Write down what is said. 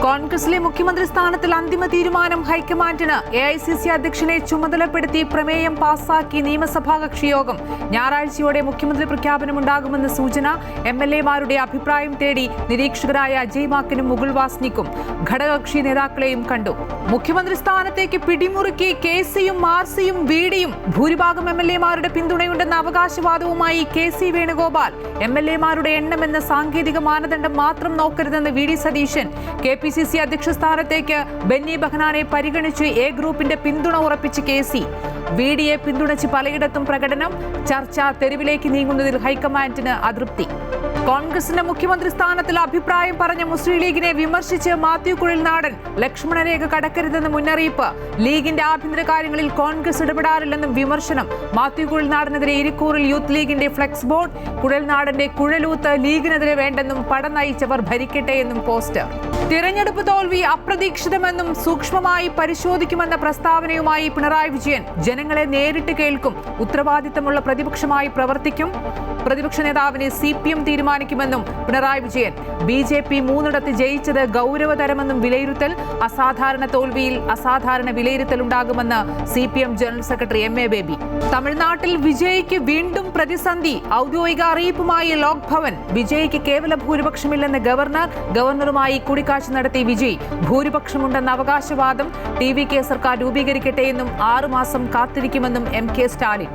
കോൺഗ്രസിലെ മുഖ്യമന്ത്രി സ്ഥാനത്തിൽ അന്തിമ തീരുമാനം ഹൈക്കമാൻഡിന്. AICC അധ്യക്ഷനെ ചുമതലപ്പെടുത്തി പ്രമേയം പാസാക്കി നിയമസഭാ കക്ഷിയോഗം. ഞായറാഴ്ചയോടെ മുഖ്യമന്ത്രി പ്രഖ്യാപനമുണ്ടാകുമെന്ന് സൂചന. MLA-മാരുടെ അഭിപ്രായം തേടി നിരീക്ഷകരായ അജയ് മാക്കനും മുകുൾ വാസ്നിക്കും ഘടകകക്ഷി നേതാക്കളെയും കണ്ടു. മുഖ്യമന്ത്രി സ്ഥാനത്തേക്ക് പിടിമുറുക്കി KCയും മാർസിയും VDയും. ഭൂരിഭാഗം MLA-മാരുടെ പിന്തുണയുണ്ടെന്ന അവകാശവാദവുമായി KC വേണുഗോപാൽ. MLA-മാരുടെ എണ്ണമെന്ന സാങ്കേതിക മാനദണ്ഡം മാത്രം നോക്കരുതെന്ന് VD സതീശൻ. KPCC അധ്യക്ഷ സ്ഥാനത്തേക്ക് ബെന്നി ബെഹനാനെ പരിഗണിച്ച് A ഗ്രൂപ്പിന്റെ പിന്തുണ ഉറപ്പിച്ച് KC. VDയെ പിന്തുണച്ച് പലയിടത്തും പ്രകടനം. ചർച്ച തെരുവിലേക്ക് നീങ്ങുന്നതിൽ ഹൈക്കമാൻഡിന് അതൃപ്തി. കോൺഗ്രസിന്റെ മുഖ്യമന്ത്രി സ്ഥാനത്തിൽ അഭിപ്രായം പറഞ്ഞ മുസ്ലിം ലീഗിനെ വിമർശിച്ച് മാത്യു കുഴൽനാടൻ. ലക്ഷ്മണരേഖ കടക്കരുതെന്ന് മുന്നറിയിപ്പ്. ലീഗിന്റെ ആഭ്യന്തര കാര്യങ്ങളിൽ കോൺഗ്രസ് ഇടപെടാറില്ലെന്നും വിമർശനം. മാത്യു കുഴൽനാടനെതിരെ ഇരിക്കൂറിൽ യൂത്ത് ലീഗിന്റെ ഫ്ലെക്സ് ബോർഡ്. കുഴൽനാടന്റെ കുഴലൂത്ത് ലീഗിനെതിരെ വേണ്ടെന്നും പട നയിച്ചവർ ഭരിക്കട്ടെ എന്നും പോസ്റ്റർ. തിരഞ്ഞെടുപ്പ് തോൽവി അപ്രതീക്ഷിതമെന്നും സൂക്ഷ്മമായി പരിശോധിക്കുമെന്ന പ്രസ്താവനയുമായി പിണറായി വിജയൻ. ജനങ്ങളെ നേരിട്ട് കേൾക്കും, ഉത്തരവാദിത്തമുള്ള പ്രതിപക്ഷമായി പ്രവർത്തിക്കും. പ്രതിപക്ഷ നേതാവിനെ CPM തീരുമാനിക്കുമെന്നും പിണറായി വിജയൻ. BJP 3 ജയിച്ചത് ഗൗരവതരമെന്നും വിലയിരുത്തൽ. അസാധാരണ തോൽവിയിൽ അസാധാരണ വിലയിരുത്തലുണ്ടാകുമെന്ന് CPM general secretary MA baby. തമിഴ്നാട്ടിൽ വിജയ്ക്ക് വീണ്ടും പ്രതിസന്ധി. ഔദ്യോഗിക അറിയിപ്പുമായി ലോക് ഭവൻ. വിജയ്ക്ക് കേവല ഭൂരിപക്ഷമില്ലെന്ന് ഗവർണറുമായി കൂടിക്കാഴ്ച നടത്തി വിജയ്. ഭൂരിപക്ഷമുണ്ടെന്ന അവകാശവാദം. TVK സർക്കാർ രൂപീകരിക്കട്ടെയെന്നും 6 മാസം കാത്തിരിക്കുമെന്നും MK സ്റ്റാലിൻ.